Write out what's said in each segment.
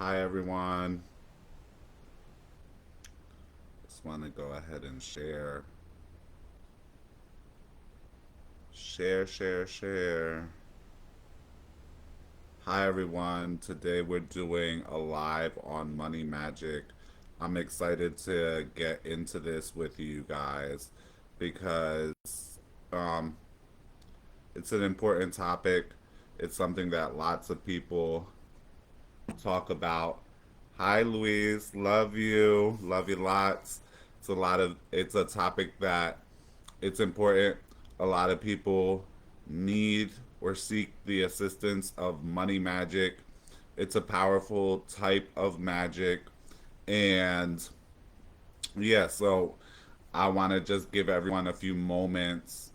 Hi everyone. Just want to go ahead and share. Share. Hi everyone. Today we're doing a live on Money Magic. I'm excited to get into this with you guys because um, it's an important topic. It's something that lots of people talk about. Hi Louise, love you lots. It's a topic that it's important. A lot of people need or seek the assistance of money magic. It's a powerful type of magic. And yeah, so I want to just give everyone a few moments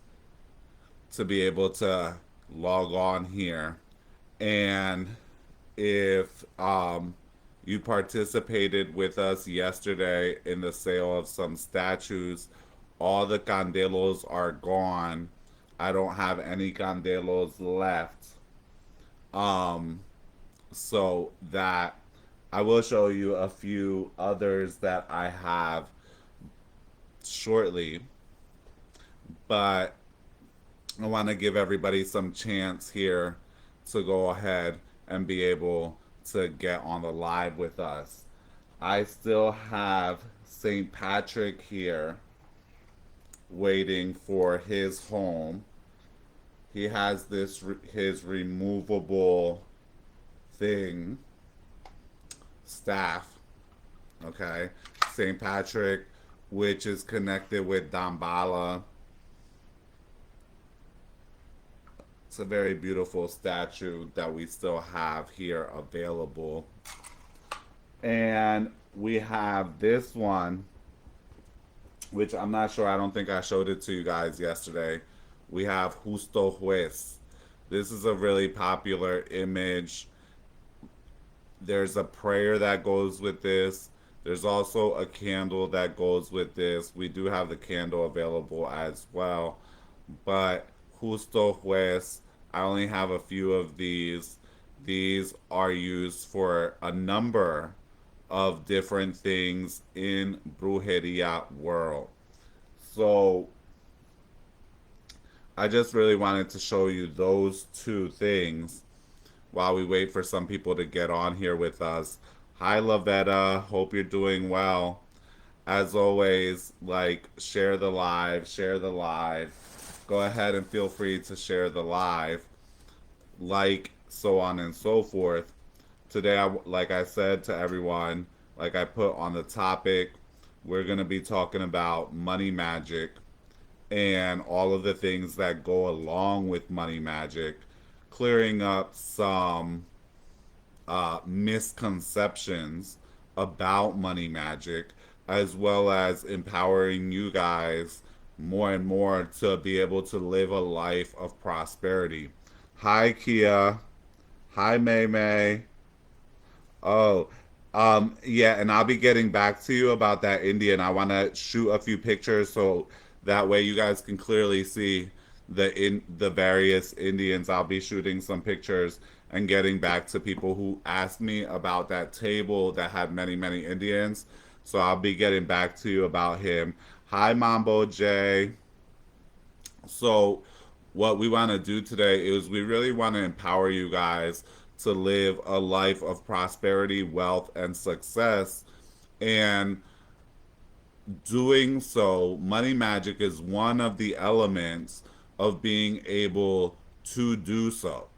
to be able to log on here. And if you participated with us yesterday in the sale of some statues, all the candelos are gone. I don't have any candelos left. Um, so that I will show you a few others that I have shortly, but I want to give everybody some chance here to go ahead and be able to get on the live with us. I still have St. Patrick here waiting for his home. He has his removable thing staff, okay? St. Patrick, which is connected with Dambala. It's a very beautiful statue that we still have here available. And we have this one, which I'm not sure, I don't think I showed it to you guys yesterday. We have Justo Juez. This is a really popular image. There's a prayer that goes with this. There's also a candle that goes with this. We do have the candle available as well. But Justo Juez, I only have a few of these. These are used for a number of different things in brujeria world. So I just really wanted to show you those two things while we wait for some people to get on here with us. Hi Lavetta, hope you're doing well. As always, like share the live. Go ahead and feel free to share the live, like so on and so forth. Today, like I said to everyone, like I put on the topic, we're going to be talking about money magic and all of the things that go along with money magic, clearing up some misconceptions about money magic, as well as empowering you guys more and more to be able to live a life of prosperity. Hi, Kia. Hi, May May. Oh, yeah, and I'll be getting back to you about that Indian. I want to shoot a few pictures so that way you guys can clearly see the various Indians. I'll be shooting some pictures and getting back to people who asked me about that table that had many Indians. So I'll be getting back to you about him. Hi, Mambo J. So, what we want to do today is we really want to empower you guys to live a life of prosperity, wealth, and success. And doing so, money magic is one of the elements of being able to do so.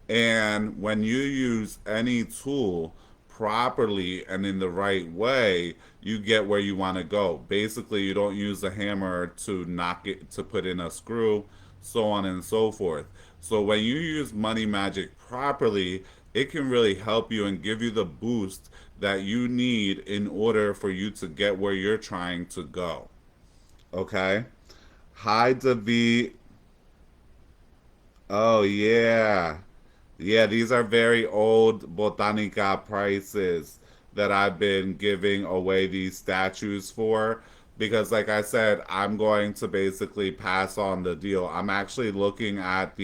And when you use any tool properly and in the right way, you get where you want to go. Basically, you don't use a hammer to knock it, to put in a screw, so on and so forth. So when you use money magic properly, it can really help you and give you the boost that you need in order for you to get where you're trying to go. Okay? Hi, David. Oh, yeah. Yeah, these are very old Botanica prices that I've been giving away these statues for because like I said, I'm going to basically pass on the deal. I'm actually looking at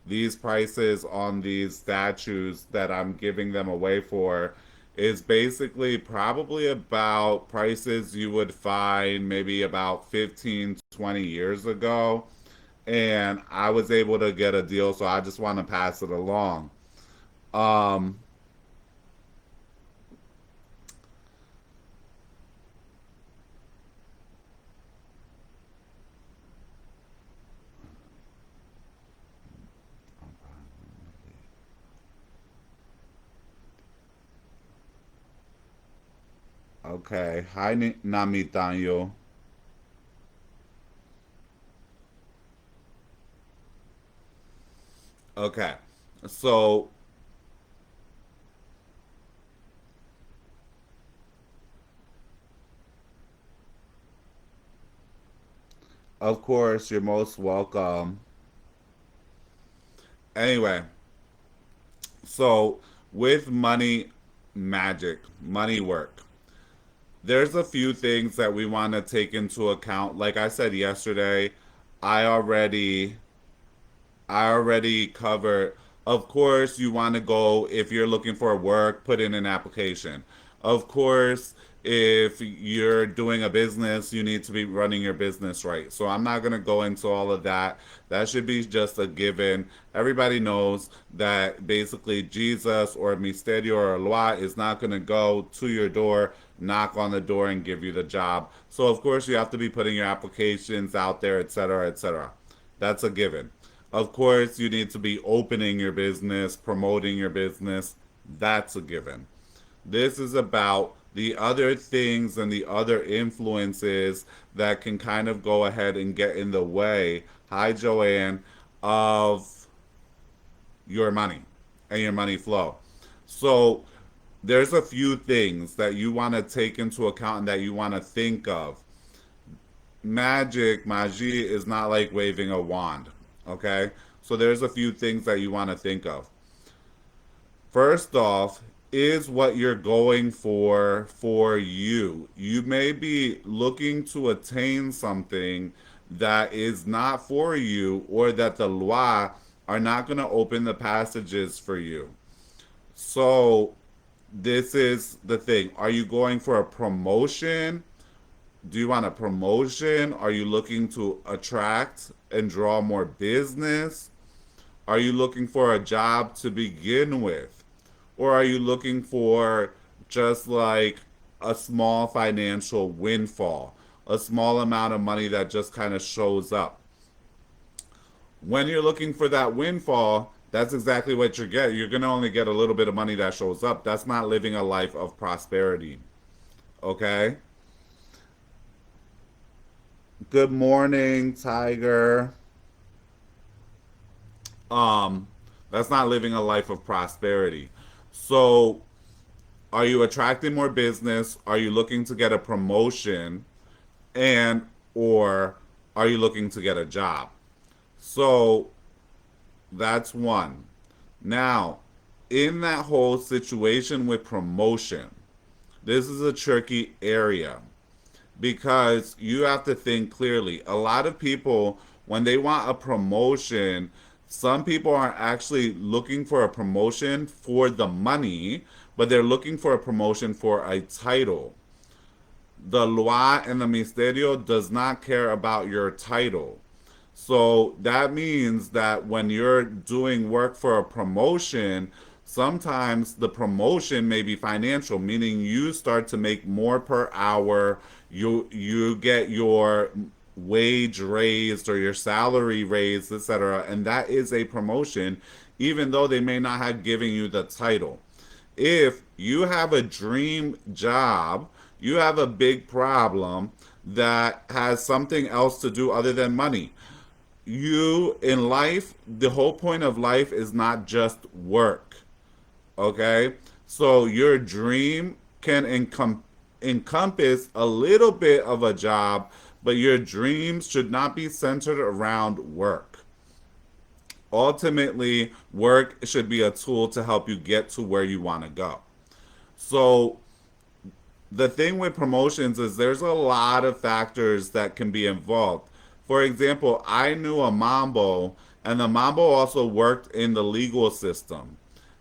these prices on these statues that I'm giving them away for is basically probably about prices you would find maybe about 15, 20 years ago. And I was able to get a deal, so I just want to pass it along. Um, okay. Hi, Namitanyo. Okay. So, of course, you're most welcome. Anyway, so with money magic, money work, there's a few things that we want to take into account. Like I said yesterday, I already I already covered. Of course, you want to go if you're looking for work, put in an application. Of course, if you're doing a business, you need to be running your business right. So I'm not going to go into all of that. That should be just a given. Everybody knows that basically Jesus or Misterio or Loi is not going to go to your door, knock on the door, and give you the job. So of course, you have to be putting your applications out there, etc., etc. That's a given. Of course, you need to be opening your business, promoting your business. That's a given. This is about the other things and the other influences that can kind of go ahead and get in the way, hi Joanne, of your money and your money flow. So there's a few things that you want to take into account and that you want to think of. Magie is not like waving a wand, okay? So there's a few things that you want to think of. First off, is what you're going for you. You may be looking to attain something that is not for you or that the loi are not going to open the passages for you. So this is the thing. Are you going for a promotion? Do you want a promotion? Are you looking to attract and draw more business? Are you looking for a job to begin with? Or are you looking for just like a small financial windfall, a small amount of money that just kind of shows up? When you're looking for that windfall, that's exactly what you get. You're going to only get a little bit of money that shows up. That's not living a life of prosperity. Okay? Good morning, Tiger. Um, that's not living a life of prosperity. So, are you attracting more business? Are you looking to get a promotion? And or are you looking to get a job? So, that's one. Now, in that whole situation with promotion, this is a tricky area because you have to think clearly. A lot of people, when they want a promotion, some people are actually looking for a promotion for the money, but they're looking for a promotion for a title. The Loi and the Misterio does not care about your title. So that means that when you're doing work for a promotion, sometimes the promotion may be financial, meaning you start to make more per hour. You get your wage raised or your salary raised, etc. And that is a promotion, even though they may not have given you the title. If you have a dream job, you have a big problem that has something else to do other than money. You in life, the whole point of life is not just work. Okay? So your dream can encompass a little bit of a job, but your dreams should not be centered around work. Ultimately, work should be a tool to help you get to where you want to go. So the thing with promotions is there's a lot of factors that can be involved. For example, I knew a mambo. And the mambo also worked in the legal system.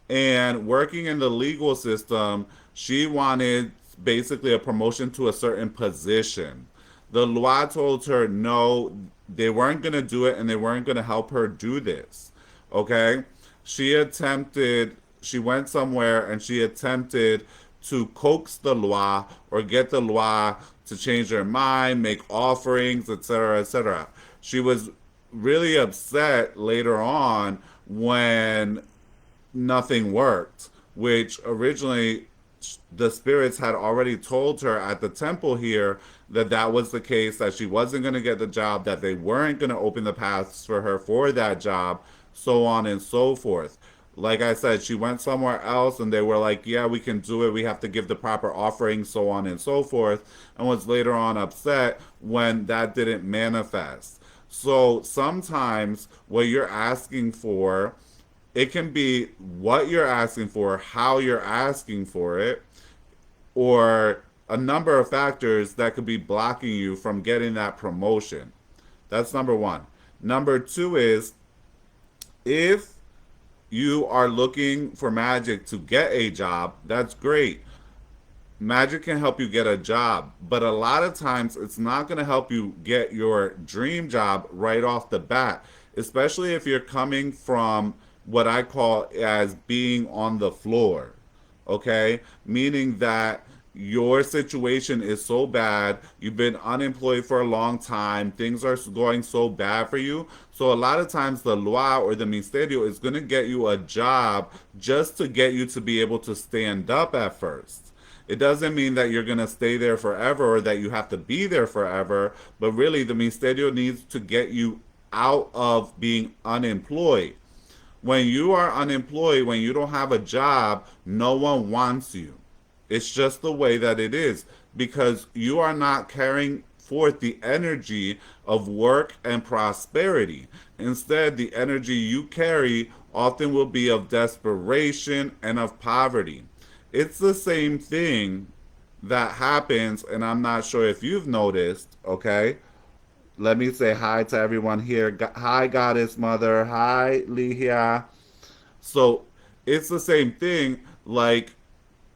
And working in the legal system, she wanted basically a promotion to a certain position. The loi told her no, they weren't going to do it and they weren't going to help her do this. Okay? She attempted, she went somewhere and she attempted to coax the loi or get the loi to change their mind, make offerings, etc., etc. She was really upset later on when nothing worked, which originally the spirits had already told her at the temple here that that was the case, that she wasn't going to get the job, that they weren't going to open the paths for her for that job, so on and so forth. Like I said, she went somewhere else and they were like, yeah, we can do it. We have to give the proper offering, so on and so forth. And was later on upset when that didn't manifest. So sometimes what you're asking for, it can be what you're asking for, how you're asking for it, or a number of factors that could be blocking you from getting that promotion. That's number one. Number two is if you are looking for magic to get a job, that's great. Magic can help you get a job, but a lot of times it's not going to help you get your dream job right off the bat, especially if you're coming from what I call as being on the floor. Okay? Meaning that your situation is so bad, you've been unemployed for a long time, things are going so bad for you. So a lot of times the loi or the ministerio is going to get you a job just to get you to be able to stand up at first. It doesn't mean that you're going to stay there forever or that you have to be there forever, but really the ministerio needs to get you out of being unemployed. When you are unemployed, when you don't have a job, no one wants you. It's just the way that it is because you are not carrying forth the energy of work and prosperity. Instead, the energy you carry often will be of desperation and of poverty. It's the same thing that happens, and I'm not sure if you've noticed, okay? Let me say hi to everyone here. Hi, Goddess Mother. Hi, Lihia. So it's the same thing. Like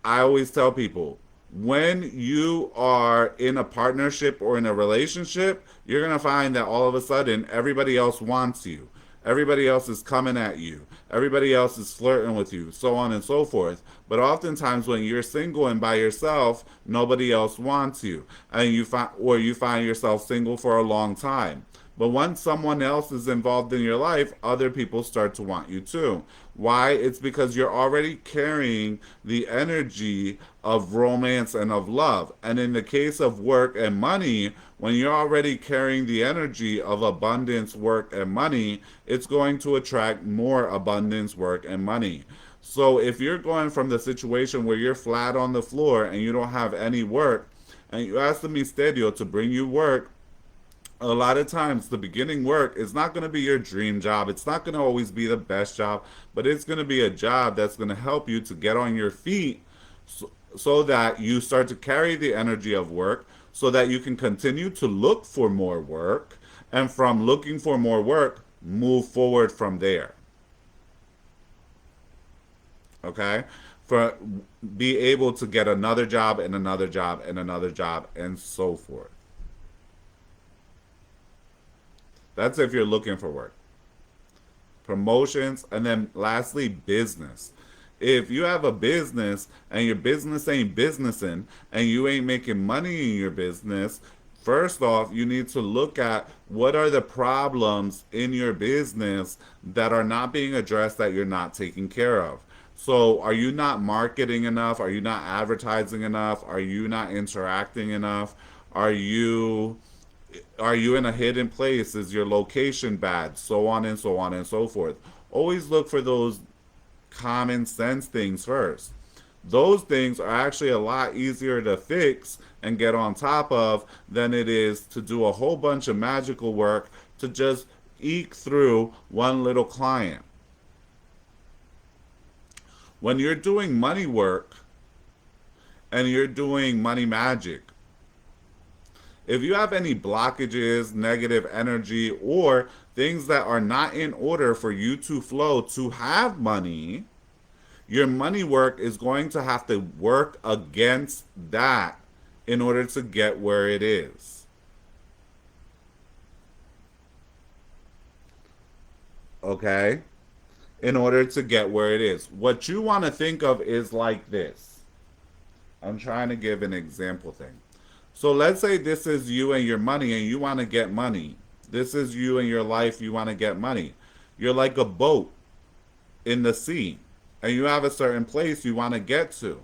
I always tell people, when you are in a partnership or in a relationship, you're going to find that all of a sudden everybody else wants you. Everybody else is coming at you. Everybody else is flirting with you, so on and so forth. But oftentimes when you're single and by yourself, nobody else wants you. And you find yourself single for a long time. But once someone else is involved in your life, other people start to want you too. Why? It's because you're already carrying the energy of romance and of love. And in the case of work and money, when you're already carrying the energy of abundance, work, and money, it's going to attract more abundance, work, and money. So if you're going from the situation where you're flat on the floor and you don't have any work, and you ask the misterio to bring you work, a lot of times the beginning work is not going to be your dream job. It's not going to always be the best job, but it's going to be a job that's going to help you to get on your feet so that you start to carry the energy of work so that you can continue to look for more work, and from looking for more work, move forward from there. Okay? For be able to get another job and another job and another job and so forth. That's if you're looking for work. Promotions, and then lastly, business. If you have a business and your business ain't businessing and you ain't making money in your business, first off, you need to look at what are the problems in your business that are not being addressed, that you're not taking care of. So, are you not marketing enough? Are you not advertising enough? Are you not interacting enough? Are you are you in a hidden place? Is your location bad? So on and so on and so forth. Always look for those common sense things first. Those things are actually a lot easier to fix and get on top of than it is to do a whole bunch of magical work to just eke through one little client. When you're doing money work and you're doing money magic, if you have any blockages, negative energy, or things that are not in order for you to flow to have money, your money work is going to have to work against that in order to get where it is. Okay? In order to get where it is. What you want to think of is like this. I'm trying to give an example thing. So let's say this is you and your money and you want to get money. This is you and your life, you want to get money. You're like a boat in the sea and you have a certain place you want to get to.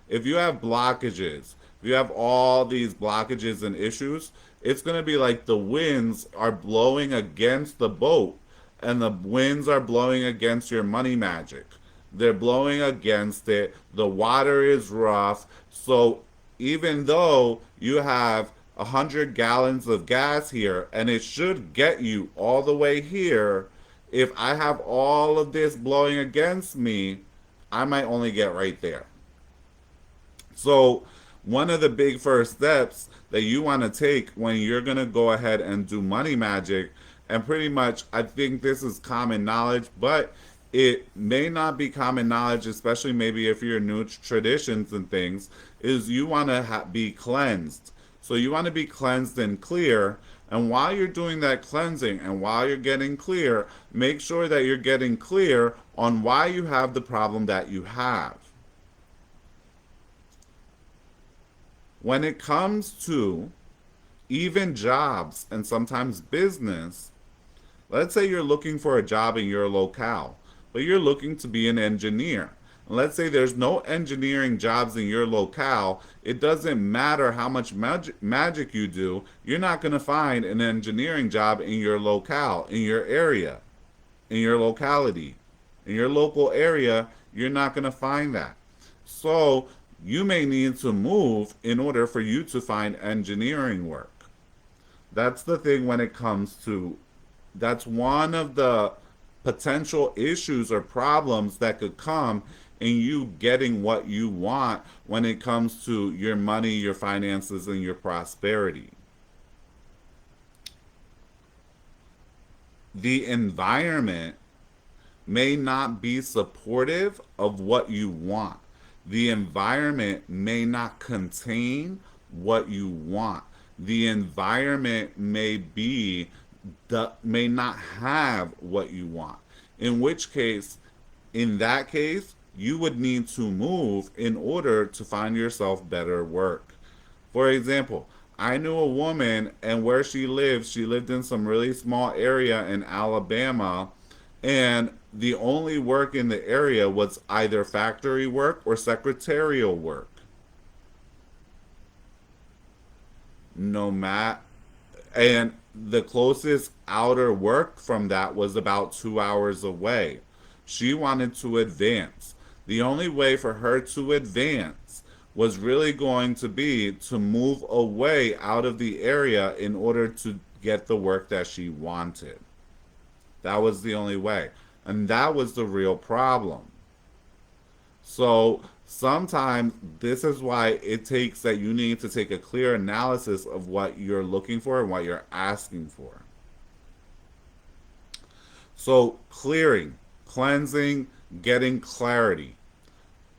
If you have blockages, if you have all these blockages and issues, it's going to be like the winds are blowing against the boat and the winds are blowing against your money magic. They're blowing against it. The water is rough. So even though you have 100 gallons of gas here and it should get you all the way here, if I have all of this blowing against me, I might only get right there. So, one of the big first steps that you want to take when you're going to go ahead and do money magic, and pretty much I think this is common knowledge, but it may not be common knowledge, especially maybe if you're new to traditions and things, is you want to be cleansed. So, you want to be cleansed and clear. And while you're doing that cleansing and while you're getting clear, make sure that you're getting clear on why you have the problem that you have. When it comes to even jobs and sometimes business, let's say you're looking for a job in your locale, but you're looking to be an engineer. And let's say there's no engineering jobs in your locale. It doesn't matter how much magic you do, you're not going to find an engineering job in your locale, in your area, in your locality. In your local area, you're not going to find that. So you may need to move in order for you to find engineering work. That's the thing when it comes to, that's one of the potential issues or problems that could come in you getting what you want when it comes to your money, your finances, and your prosperity. The environment may not be supportive of what you want. The environment may not contain what you want. The environment may not have what you want. In which case, in that case, you would need to move in order to find yourself better work. For example, I knew a woman, and where she lived in some really small area in Alabama, and the only work in the area was either factory work or secretarial work. No mat, and the closest outer work from that was about 2 hours away. She wanted to advance. The only way for her to advance was really going to be to move away out of the area in order to get the work that she wanted. That was the only way. And that was the real problem. So sometimes this is why it takes that you need to take a clear analysis of what you're looking for and what you're asking for. So clearing, cleansing, getting clarity.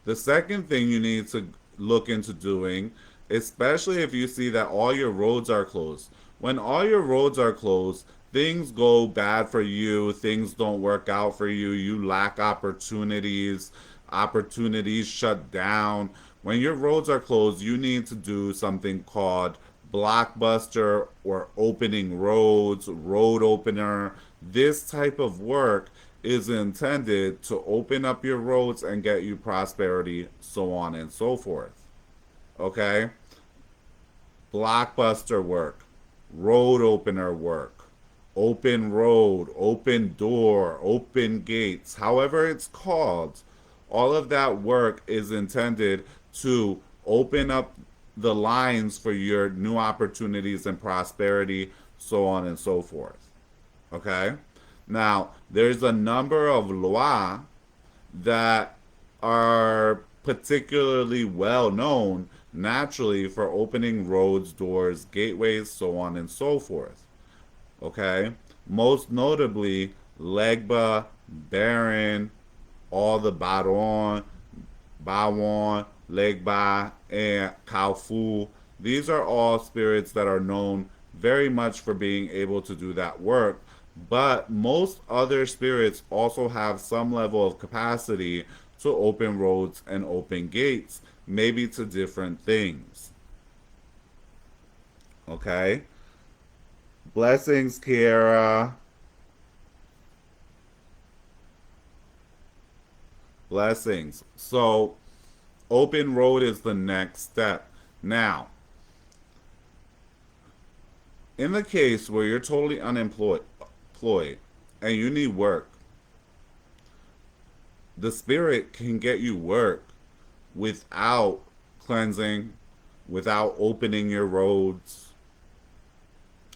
The second thing you need to look into doing, especially if you see that all your roads are closed. When all your roads are closed, things go bad for you, things don't work out for you, you lack opportunities, opportunities shut down. When your roads are closed, you need to do something called blockbuster or opening roads, road opener. This type of work is intended to open up your roads and get you prosperity, so on and so forth. Okay? Blockbuster work, road opener work, open road, open door, open gates, however it's called, all of that work is intended to open up the lines for your new opportunities and prosperity, so on and so forth. Okay? Now, there's a number of lois that are particularly well known naturally for opening roads, doors, gateways, so on and so forth. Okay? most notably Legba, Baron, all the Baron, Bawon, Legba, and Kaofu. These are all spirits that are known very much for being able to do that work. But most other spirits also have some level of capacity to open roads and open gates, maybe to different things. Okay? Blessings, Kiara. Blessings. So, open road is the next step. Now, in the case where you're totally unemployed and you need work, the spirit can get you work without cleansing, without opening your roads.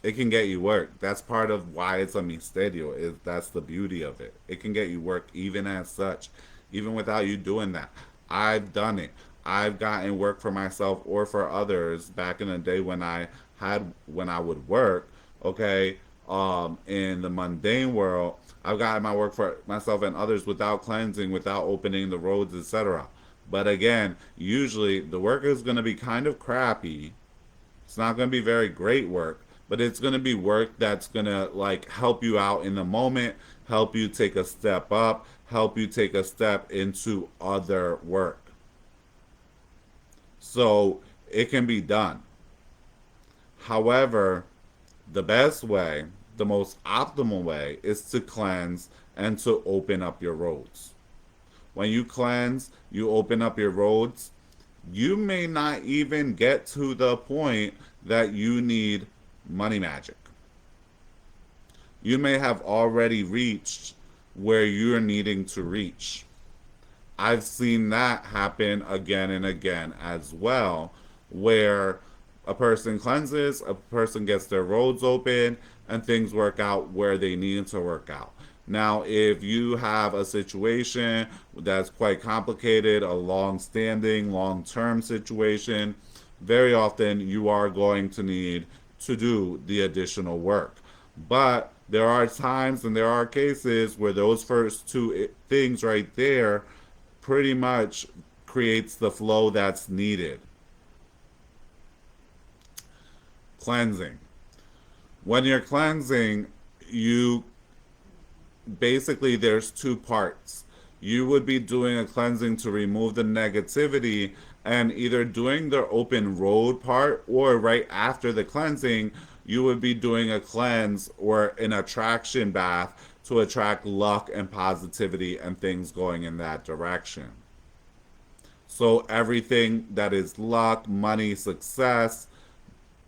It can get you work. That's part of why it's a misterio. Is that's the beauty of it. It can get you work even as such, even without you doing that. I've done it. I've gotten work for myself or for others back in the day when I would work. Okay, in the mundane world, I've gotten my work for myself and others without cleansing, without opening the roads, etc. But again, usually the work is going to be kind of crappy. It's not going to be very great work, but it's going to be work that's going to like help you out in the moment, help you take a step up, help you take a step into other work. So it can be done. However, the best way, the most optimal way, is to cleanse and to open up your roads. When you cleanse, you open up your roads, you may not even get to the point that you need money magic. You may have already reached where you're needing to reach. I've seen that happen again and again as well, where a person cleanses, a person gets their roads open, and things work out where they need to work out. Now, if you have a situation that's quite complicated, a long standing, long term situation, very often you are going to need to do the additional work. But there are times and there are cases where those first two things right there pretty much creates the flow that's needed. Cleansing. When you're cleansing, you basically there's two parts. You would be doing a cleansing to remove the negativity and either doing the open road part or right after the cleansing you would be doing a cleanse or an attraction bath to attract luck and positivity and things going in that direction. So everything that is luck, money, success,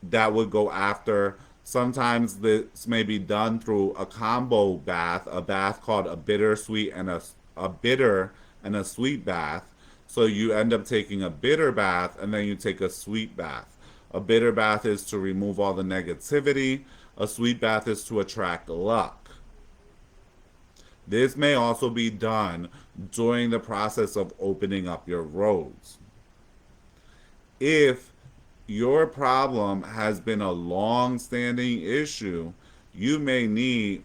that would go after. Sometimes this may be done through a combo bath, a bath called a bittersweet and a bitter and a sweet bath. So you end up taking a bitter bath and then you take a sweet bath. A bitter bath is to remove all the negativity. A sweet bath is to attract luck. This may also be done during the process of opening up your roads. If your problem has been a long standing issue, you may need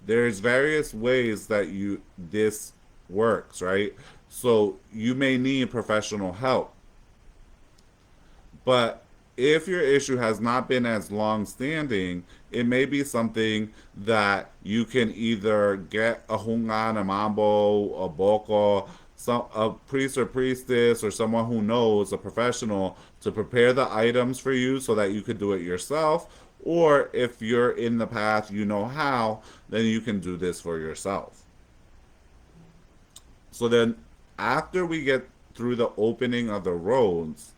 there's various ways that you this works, right? So you may need professional help. But if your issue has not been as long standing, it may be something that you can either get a hungan, a mambo, a boko, a priest or priestess, or someone who knows, a professional, to prepare the items for you so that you could do it yourself. Or if you're in the path, you know how, then you can do this for yourself. So then, after we get through the opening of the roads,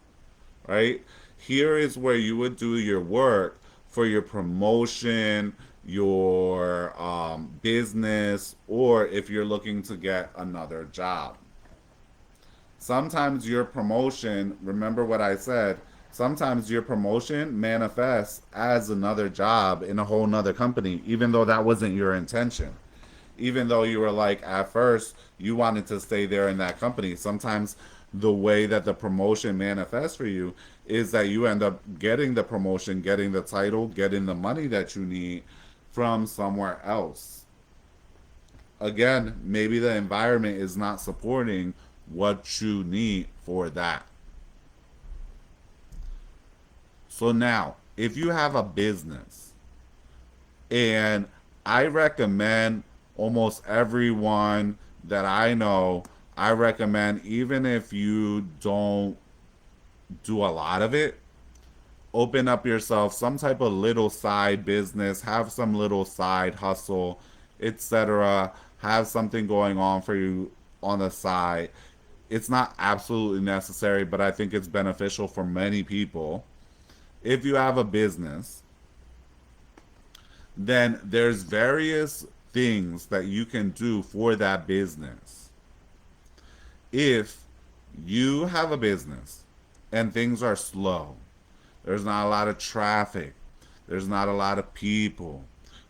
right? Here is where you would do your work for your promotion, your business, or if you're looking to get another job. Sometimes your promotion, remember what I said, sometimes your promotion manifests as another job in a whole nother company, even though that wasn't your intention. Even though you were like, at first, you wanted to stay there in that company. Sometimes the way that the promotion manifests for you is that you end up getting the promotion, getting the title, getting the money that you need from somewhere else. Again, maybe the environment is not supporting what you need for that. So now, if you have a business, and I recommend almost everyone that I know, I recommend even if you don't do a lot of it, open up yourself some type of little side business, have some little side hustle, etc. Have something going on for you on the side. It's not absolutely necessary, but I think it's beneficial for many people. If you have a business, then there's various things that you can do for that business. If you have a business and things are slow, there's not a lot of traffic, there's not a lot of people,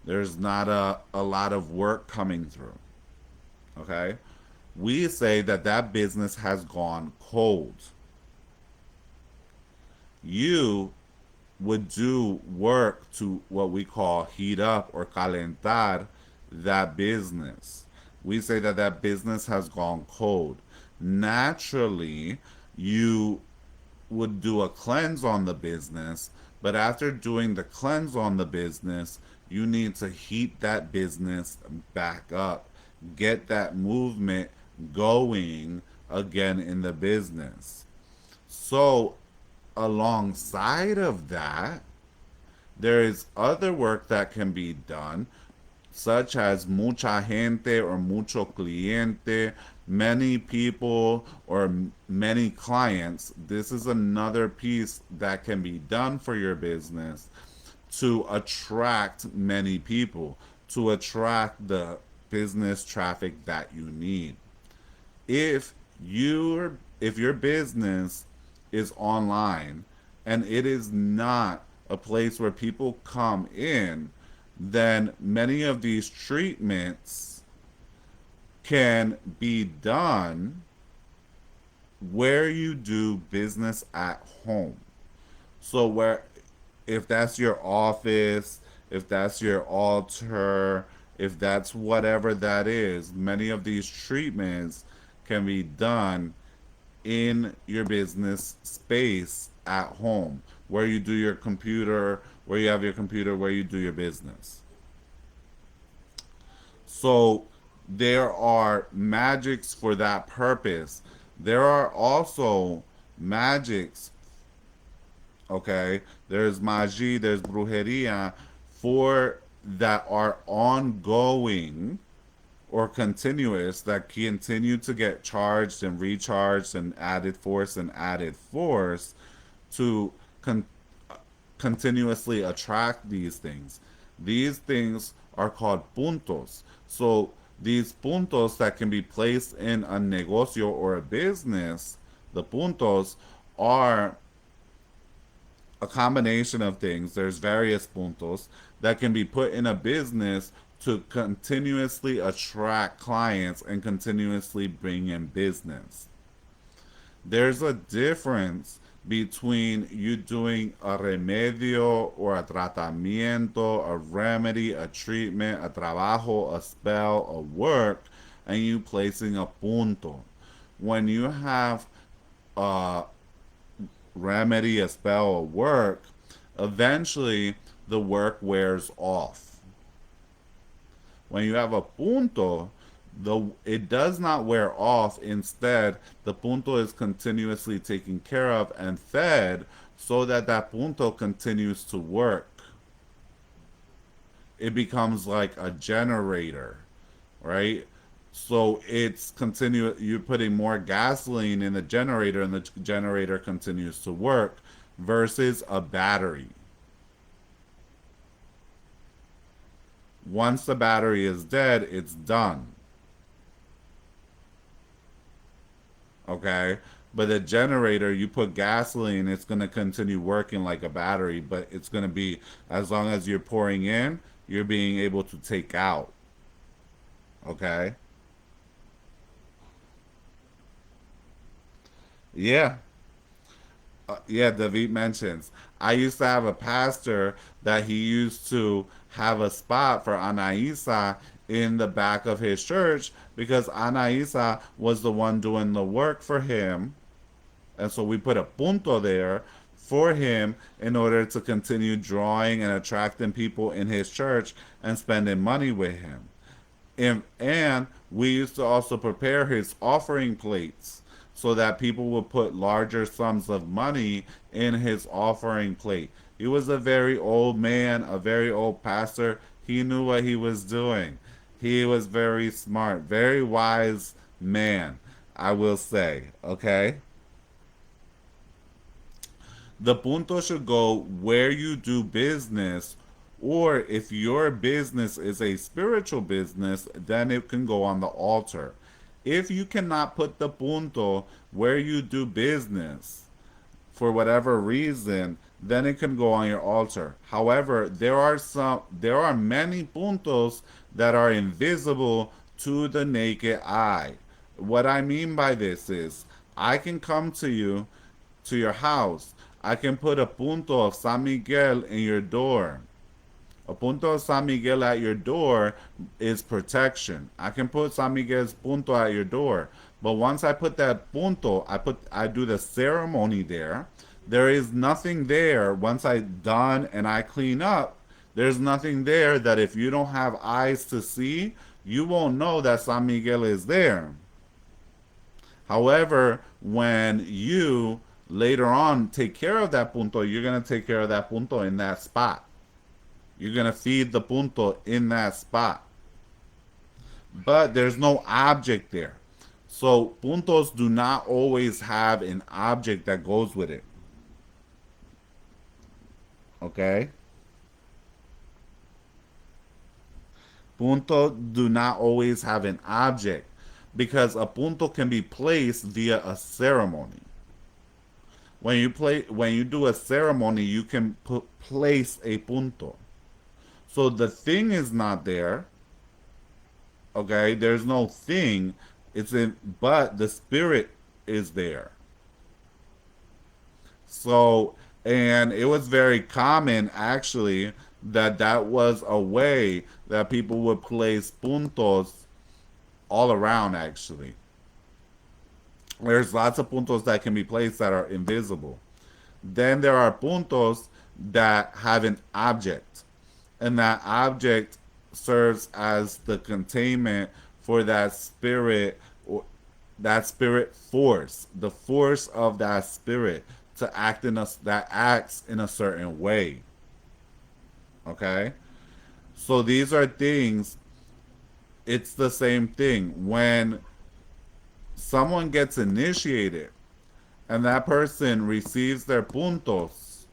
there's not a lot of work coming through, okay? We say that that business has gone cold. You would do work to what we call heat up or calentar that business. We say that that business has gone cold. Naturally, you would do a cleanse on the business, but after doing the cleanse on the business, you need to heat that business back up, get that movement going again in the business. So, alongside of that, there is other work that can be done, such as mucha gente or mucho cliente, many people or many clients. This is another piece that can be done for your business to attract many people, to attract the business traffic that you need. If your business is online and it is not a place where people come in, then many of these treatments can be done where you do business at home. So where if that's your office, if that's your altar, if that's whatever that is, many of these treatments can be done in your business space at home, where you do your computer, where you have your computer, where you do your business. So there are magics for that purpose. There are also magics, okay? There's magie, there's brujeria for that are ongoing or continuous that continue to get charged and recharged and added force to con- continuously attract these things. These things are called puntos. So these puntos that can be placed in a negocio or a business, the puntos are a combination of things. There's various puntos that can be put in a business to continuously attract clients and continuously bring in business. There's a difference between you doing a remedio or a tratamiento, a remedy, a treatment, a trabajo, a spell, a work, and you placing a punto. When you have a remedy, a spell, a work, eventually the work wears off. When you have a punto, it does not wear off. Instead, the punto is continuously taken care of and fed so that that punto continues to work. It becomes like a generator, right? So it's continue. You're putting more gasoline in the generator, and the generator continues to work, versus a battery. Once the battery is dead, it's done. Okay? But the generator, you put gasoline, it's going to continue working like a battery, but it's going to be, as long as you're pouring in, you're being able to take out. Okay? Yeah. Yeah, David mentions. I used to have a pastor that he used to have a spot for Anaisa in the back of his church because Anaisa was the one doing the work for him. And so we put a punto there for him in order to continue drawing and attracting people in his church and spending money with him. And we used to also prepare his offering plates so that people would put larger sums of money in his offering plate. He was a very old man, a very old pastor. He knew what he was doing. He was very smart, very wise man, I will say. Okay? The punto should go where you do business, or if your business is a spiritual business, then it can go on the altar. If you cannot put the punto where you do business for whatever reason, then it can go on your altar. However, there are many puntos that are invisible to the naked eye. What I mean by this is I can come to your house. I can put a punto of San Miguel in your door. A punto of San Miguel at your door is protection. I can put San Miguel's punto at your door. But once I put that punto, I do the ceremony there. There is nothing there once I done and I clean up. There's nothing there that if you don't have eyes to see, you won't know that San Miguel is there. However, when you later on take care of that punto, you're going to take care of that punto in that spot. You're going to feed the punto in that spot. But there's no object there. So puntos do not always have an object that goes with it. Okay? Punto do not always have an object because a punto can be placed via a ceremony. When you do a ceremony, you can place a punto. So the thing is not there. Okay, there's no thing. It's in, but the spirit is there. So, and it was very common actually that that was a way that people would place puntos all around actually. There's lots of puntos that can be placed that are invisible. Then there are puntos that have an object, and that object serves as the containment for that spirit or that spirit force, the force of that spirit to act in us that acts in a certain way. Okay? So these are things, it's the same thing. When someone gets initiated and that person receives their puntos,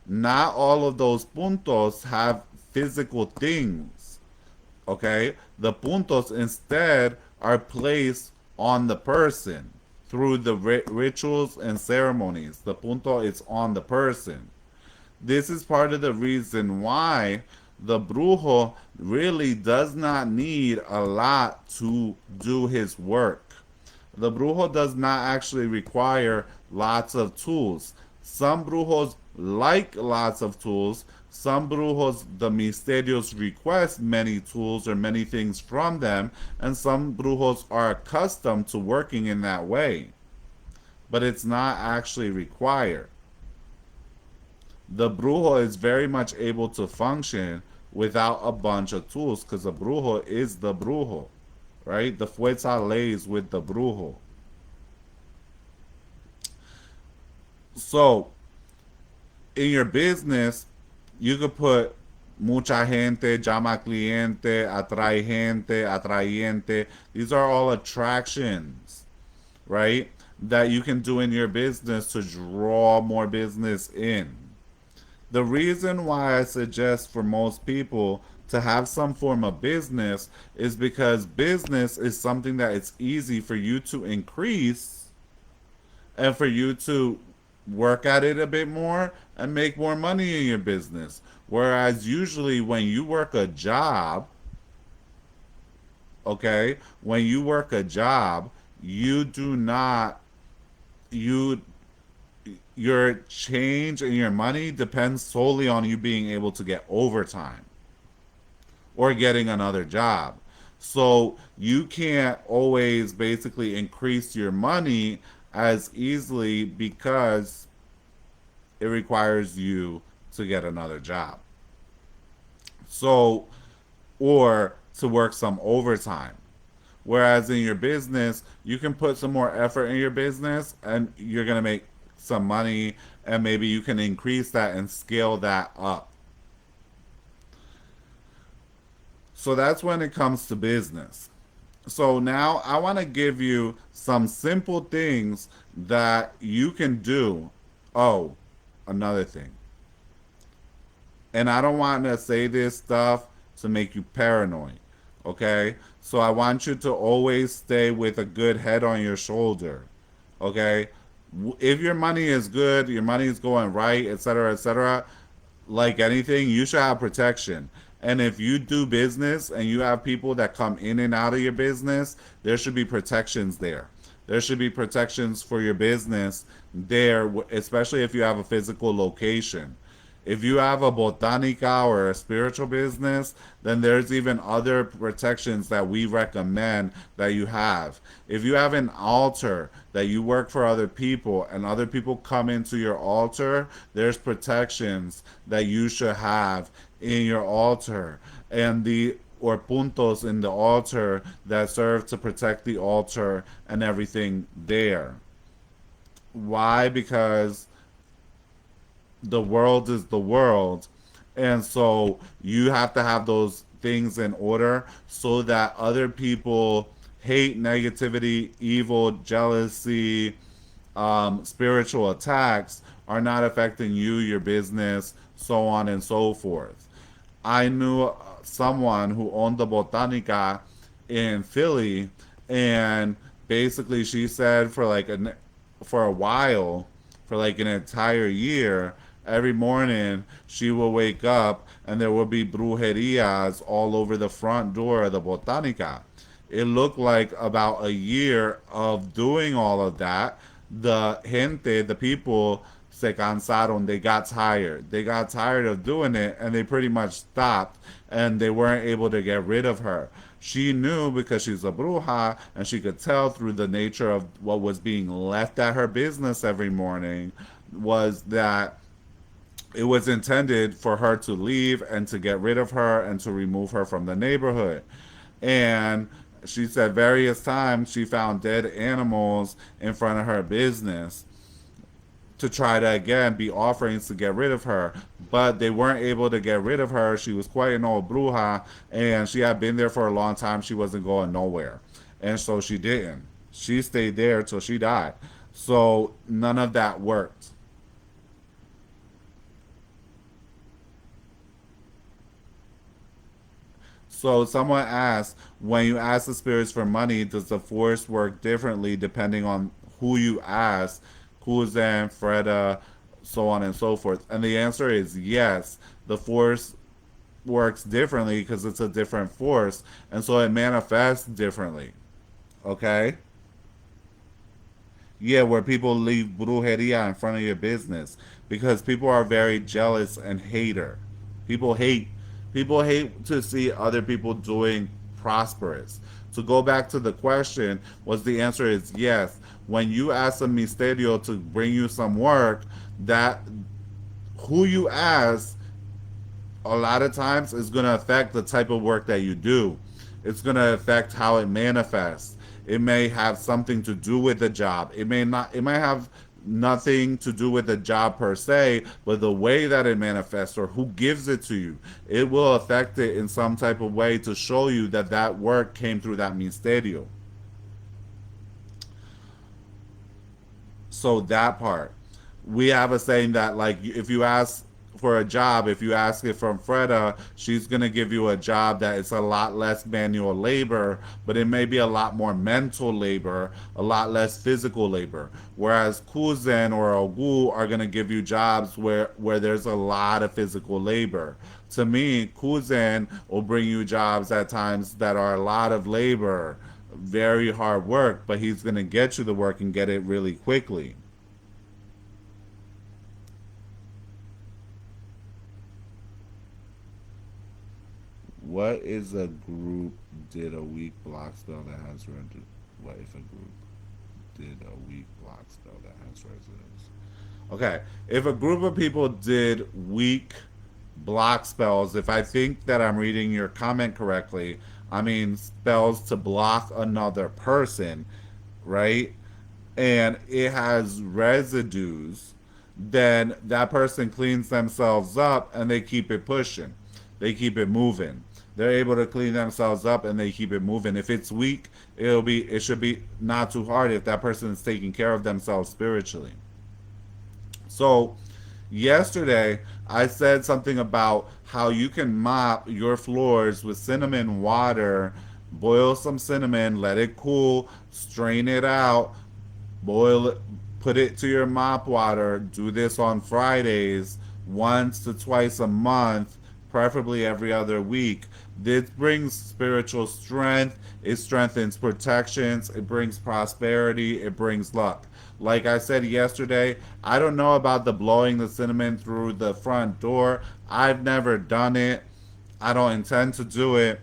not all of those puntos have physical things. Okay? The puntos instead are placed on the person through the rituals and ceremonies. The punto is on the person. This is part of the reason why the brujo really does not need a lot to do his work. The brujo does not actually require lots of tools. Some brujos like lots of tools. Some brujos, the misterios, request many tools or many things from them, and some brujos are accustomed to working in that way. But it's not actually required. The brujo is very much able to function without a bunch of tools because the brujo is the brujo, right? The fuerza lays with the brujo. So, in your business, you could put mucha gente, llama cliente, atrae gente, atrayente. These are all attractions, right? That you can do in your business to draw more business in. The reason why I suggest for most people to have some form of business is because business is something that it's easy for you to increase and for you to work at it a bit more and make more money in your business. Whereas usually when you work a job, okay, when you work a job, you do not you your change and your money depends solely on you being able to get overtime or getting another job. So you can't always basically increase your money as easily because it requires you to get another job. So, or to work some overtime. Whereas in your business, you can put some more effort in your business and you're going to make some money, and maybe you can increase that and scale that up. So that's when it comes to business. So now I want to give you some simple things that you can do. Oh, another thing. And I don't want to say this stuff to make you paranoid. Okay? So I want you to always stay with a good head on your shoulder. Okay? If your money is good, your money is going right, etc., like anything, you should have protection. And if you do business and you have people that come in and out of your business, there should be protections there. There should be protections for your business there, especially if you have a physical location. If you have a botanica or a spiritual business, then there's even other protections that we recommend that you have. If you have an altar that you work for other people and other people come into your altar, there's protections that you should have in your altar. And the or puntos in the altar that serve to protect the altar and everything there. Why? Because the world is the world. And so you have to have those things in order so that other people hate, negativity, evil, jealousy, spiritual attacks are not affecting you, your business, so on and so forth. I knew someone who owned the Botanica in Philly, and basically she said for a while, for like an entire year, every morning she will wake up and there will be brujerias all over the front door of the Botanica. It looked like about a year of doing all of that. The gente, the people, se cansaron. They got tired. They got tired of doing it and they pretty much stopped and they weren't able to get rid of her. She knew because she's a bruja and she could tell through the nature of what was being left at her business every morning was that it was intended for her to leave and to get rid of her and to remove her from the neighborhood. And she said various times she found dead animals in front of her business to try to again be offerings to get rid of her, but they weren't able to get rid of her. She was quite an old bruja and she had been there for a long time. She wasn't going nowhere, and so she didn't. She stayed there till she died. So none of that worked. So someone asked, when you ask the spirits for money, does the force work differently depending on who you ask, Kuzan, Freda, so on and so forth? And the answer is yes. The force works differently because it's a different force, and so it manifests differently. Okay? Yeah, where people leave brujeria in front of your business because people are very jealous and hater. People hate people hate to see other people doing prosperous. To go back to the question, was the answer is yes. When you ask a misterio to bring you some work, that who you ask a lot of times is going to affect the type of work that you do. It's going to affect how it manifests. It may have something to do with the job. It may not. It might have nothing to do with the job per se, but the way that it manifests or who gives it to you, it will affect it in some type of way to show you that that work came through that misterio. So that part, we have a saying that like if you ask for a job, if you ask it from Freda, she's gonna give you a job that it's a lot less manual labor, but it may be a lot more mental labor, a lot less physical labor. Whereas Kuzen or Ogu are gonna give you jobs where there's a lot of physical labor. To me, Kuzen will bring you jobs at times that are a lot of labor, very hard work, but he's gonna get you the work and get it really quickly. What is a group did a weak block spell that has rendered? What if a group did a weak block spell that has resonance? Okay, if a group of people did weak block spells, if I think that I'm reading your comment correctly, I mean spells to block another person, right? And it has residues, then that person cleans themselves up and they keep it pushing. They keep it moving. They're able to clean themselves up and they keep it moving. If it's weak, it should be not too hard if that person is taking care of themselves spiritually. So, yesterday I said something about how you can mop your floors with cinnamon water, boil some cinnamon, let it cool, strain it out, boil it, put it to your mop water. Do this on Fridays, once to twice a month, preferably every other week. This brings spiritual strength, it strengthens protections, it brings prosperity, it brings luck. Like I said yesterday, I don't know about the blowing the cinnamon through the front door. I've never done it. I don't intend to do it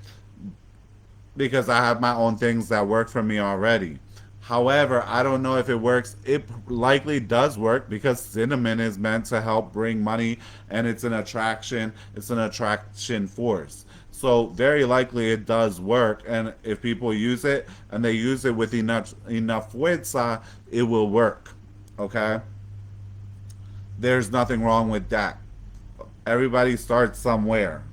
because I have my own things that work for me already. However, I don't know if it works. It likely does work because cinnamon is meant to help bring money and it's an attraction. It's an attraction force. So very likely it does work. And if people use it and they use it with enough fuerza, it will work. Okay? There's nothing wrong with that. Everybody starts somewhere.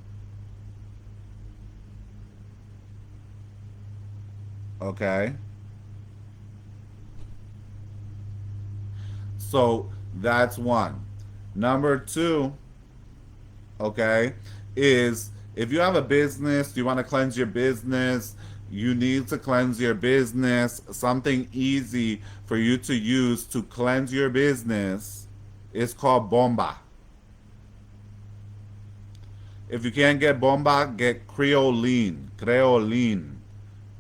Okay? So that's one. Number two, okay, is if you have a business, you want to cleanse your business, you need to cleanse your business. Something easy for you to use to cleanse your business is called bomba. If you can't get bomba, get creolina.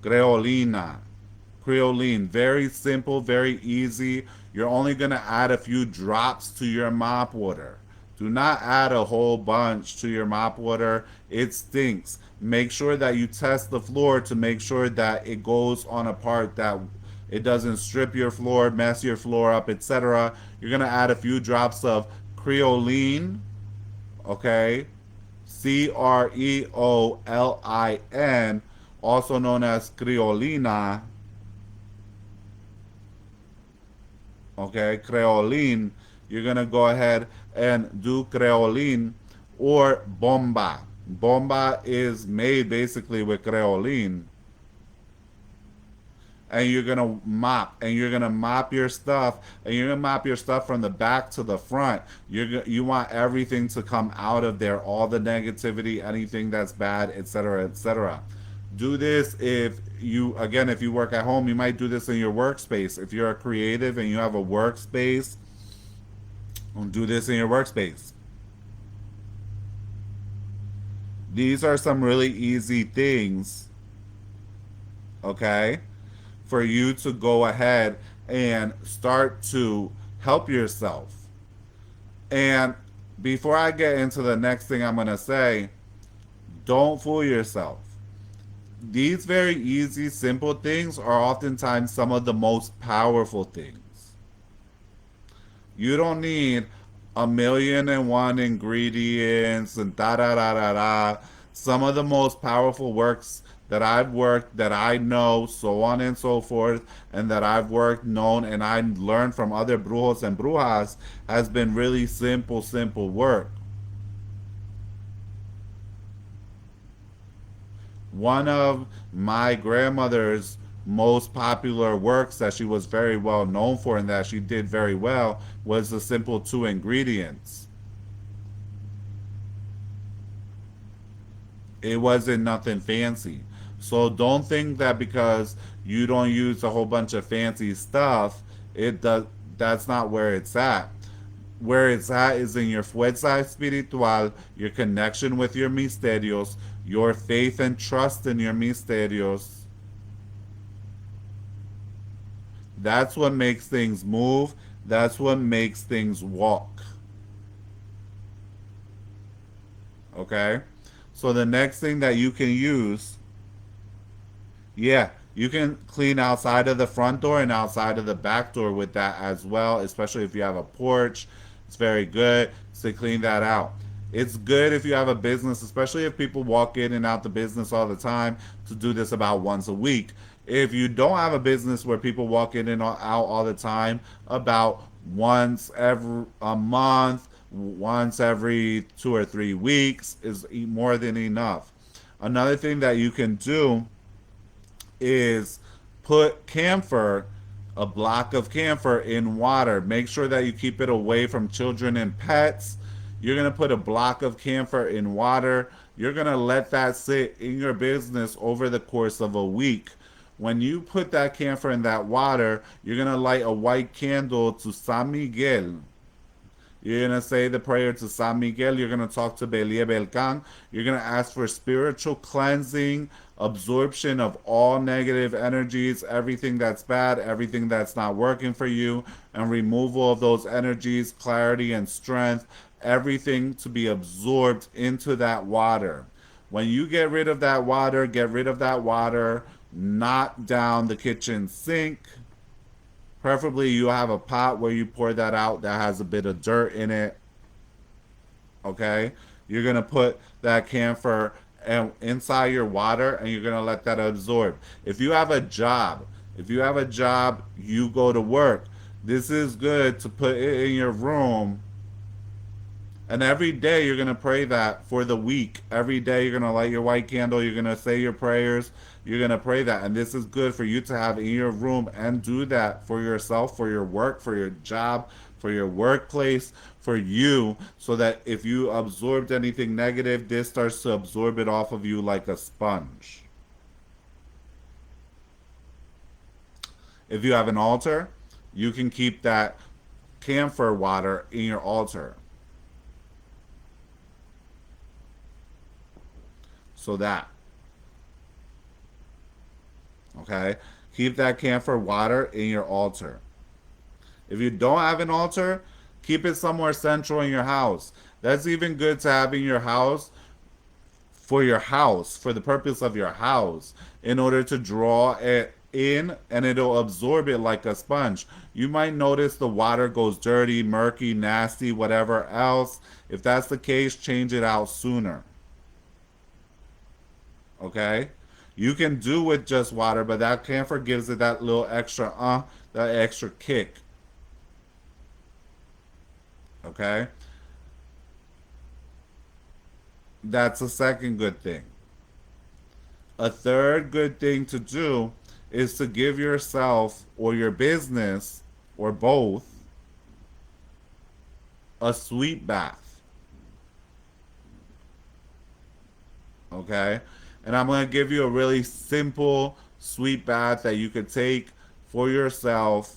Creoline. Very simple, very easy. You're only going to add a few drops to your mop water. Do not add a whole bunch to your mop water. It stinks. Make sure that you test the floor to make sure that it goes on a part that it doesn't strip your floor, mess your floor up, etc. You're going to add a few drops of creoline, okay? Creolin, also known as creolina, okay, creolin. You're gonna go ahead and do creolin or bomba. Bomba is made basically with creolin, and you're gonna mop your stuff, and you're gonna mop your stuff from the back to the front. You want everything to come out of there, all the negativity, anything that's bad, etc., etc. Do this if you work at home, you might do this in your workspace. If you're a creative and you have a workspace, do this in your workspace. These are some really easy things, okay, for you to go ahead and start to help yourself. And before I get into the next thing I'm going to say, don't fool yourself. These very easy, simple things are oftentimes some of the most powerful things. You don't need a million and one ingredients and da da da da da. Some of the most powerful works that I've worked, that I know, so on and so forth, and that I've worked, known, and I learned from other brujos and brujas has been really simple, simple work. One of my grandmother's most popular works that she was very well known for and that she did very well was the simple two ingredients. It wasn't nothing fancy. So don't think that because you don't use a whole bunch of fancy stuff, it does that's not where it's at. Where it's at is in your fuerza espiritual, your connection with your misterios, your faith and trust in your misterios. That's what makes things move. That's what makes things walk. Okay? So the next thing that you can use, yeah, you can clean outside of the front door and outside of the back door with that as well, especially if you have a porch. It's very good to clean that out. It's good if you have a business, especially if people walk in and out the business all the time, to do this about once a week. If you don't have a business where people walk in and out all the time, about once every a month, once every 2 or 3 weeks is more than enough. Another thing that you can do is put camphor, a block of camphor, in water. Make sure that you keep it away from children and pets. You're going to put a block of camphor in water. You're going to let that sit in your business over the course of a week. When you put that camphor in that water, you're going to light a white candle to San Miguel. You're going to say the prayer to San Miguel. You're going to talk to Belie Belkan. You're going to ask for spiritual cleansing, absorption of all negative energies, everything that's bad, everything that's not working for you, and removal of those energies, clarity and strength, everything to be absorbed into that water. When you get rid of that water, knock down the kitchen sink. Preferably, you have a pot where you pour that out that has a bit of dirt in it. Okay, you're gonna put that camphor and inside your water, and you're gonna let that absorb. If you have a job, you go to work. This is good to put it in your room, and every day you're going to pray that for the week. Every day you're going to light your white candle. You're going to say your prayers. You're going to pray that. And this is good for you to have in your room and do that for yourself, for your work, for your job, for your workplace, for you, so that if you absorbed anything negative, this starts to absorb it off of you like a sponge. If you have an altar, you can keep that camphor water in your altar. So that, okay? Keep that camphor water in your altar. If you don't have an altar, keep it somewhere central in your house. That's even good to have in your house, for the purpose of your house, in order to draw it in and it'll absorb it like a sponge. You might notice the water goes dirty, murky, nasty, whatever else. If that's the case, change it out sooner. Okay? You can do with just water, but that camphor gives it that little extra that extra kick. Okay? That's a second good thing. A third good thing to do is to give yourself or your business or both a sweet bath. Okay? And I'm going to give you a really simple sweet bath that you could take for yourself.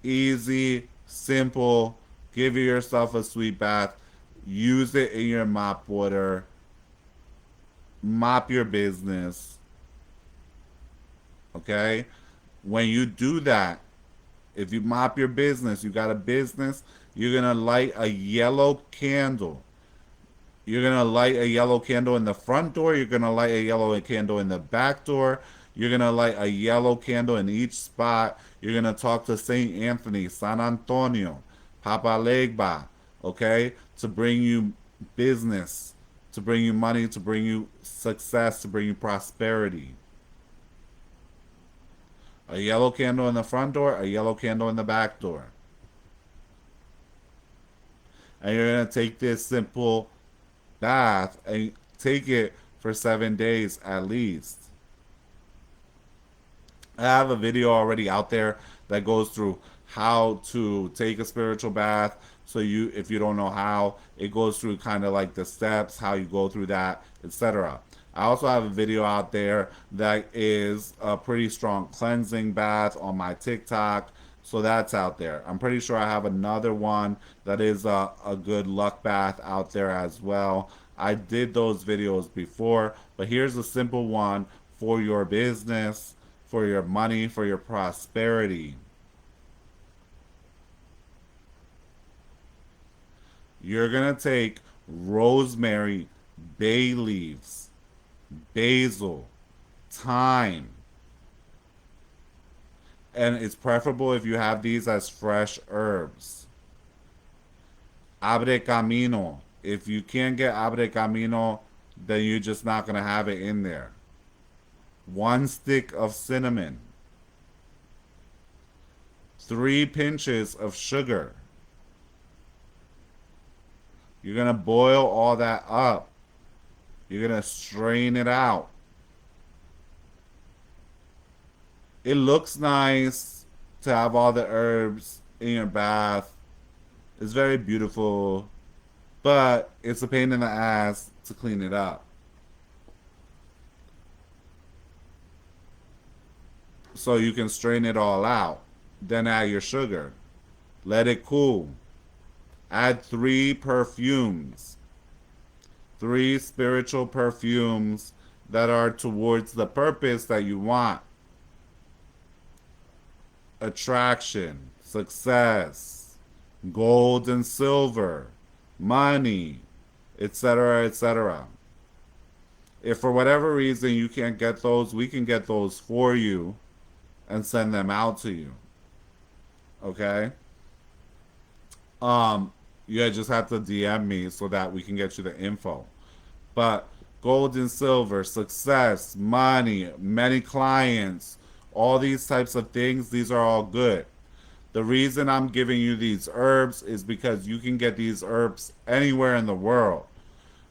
Easy, simple. Give yourself a sweet bath. Use it in your mop water. Mop your business. Okay? When you do that, if you mop your business, you got a business, you're going to light a yellow candle. You're going to light a yellow candle in the front door. You're going to light a yellow candle in the back door. You're going to light a yellow candle in each spot. You're going to talk to St. Anthony, San Antonio, Papa Legba, okay, to bring you business, to bring you money, to bring you success, to bring you prosperity. A yellow candle in the front door, a yellow candle in the back door. And you're going to take this simple bath and take it for 7 days at least. I have a video already out there that goes through how to take a spiritual bath. So you, if you don't know how, it goes through kind of like the steps, how you go through that, etc. I also have a video out there that is a pretty strong cleansing bath on my TikTok. So that's out there. I'm pretty sure I have another one that is a good luck bath out there as well. I did those videos before, but here's a simple one for your business, for your money, for your prosperity. You're going to take rosemary, bay leaves, basil, thyme, and it's preferable if you have these as fresh herbs. Abre camino. If you can't get abre camino, then you're just not going to have it in there. 1 stick of cinnamon. 3 pinches of sugar. You're going to boil all that up. You're going to strain it out. It looks nice to have all the herbs in your bath. It's very beautiful, but it's a pain in the ass to clean it up. So you can strain it all out. Then add your sugar. Let it cool. Add 3 perfumes. 3 spiritual perfumes that are towards the purpose that you want. Attraction, success, gold and silver, money, etc., etc. If for whatever reason you can't get those, we can get those for you and send them out to you. Okay? You just have to DM me so that we can get you the info. But gold and silver, success, money, many clients, all these types of things, these are all good. The reason I'm giving you these herbs is because you can get these herbs anywhere in the world.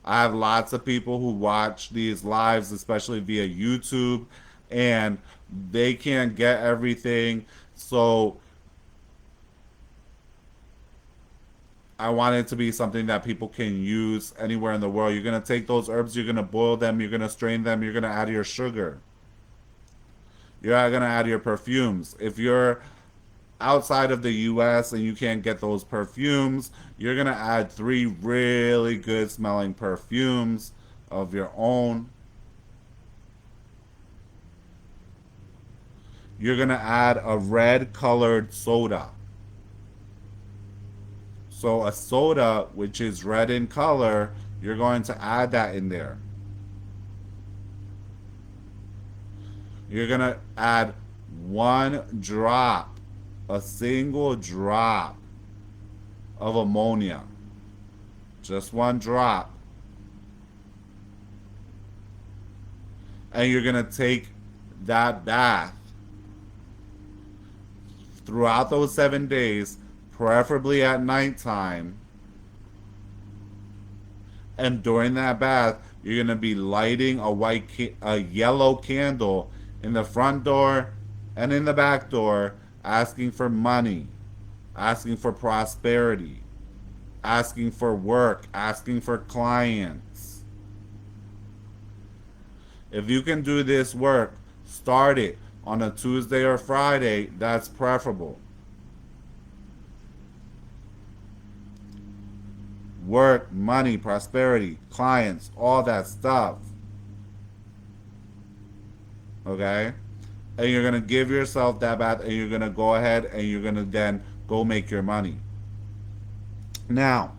I have lots of people who watch these lives, especially via YouTube, and they can't get everything. So I want it to be something that people can use anywhere in the world. You're going to take those herbs, you're going to boil them, you're going to strain them, you're going to add your sugar. You're going to add your perfumes. If you're outside of the US and you can't get those perfumes, you're going to add 3 really good smelling perfumes of your own. You're going to add a red colored soda. So a soda which is red in color, you're going to add that in there. You're going to add 1 drop, a single drop of ammonia. Just 1 drop. And you're going to take that bath throughout those 7 days, preferably at nighttime. And during that bath, you're going to be lighting a yellow candle in the front door and in the back door, asking for money, asking for prosperity, asking for work, asking for clients. If you can do this work, start it on a Tuesday or Friday. That's preferable. Work, money, prosperity, clients, all that stuff. Okay? And you're going to give yourself that bath and you're going to go ahead and you're going to then go make your money. Now,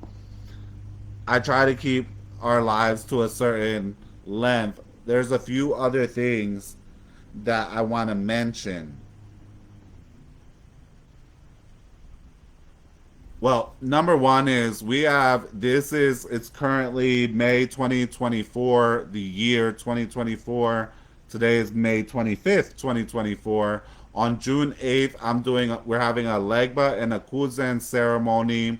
I try to keep our lives to a certain length. There's a few other things that I want to mention. Well, number one is it's currently May 2024, the year 2024. Today is May 25th, 2024. On June 8th, we're having a Legba and a Kuzen ceremony.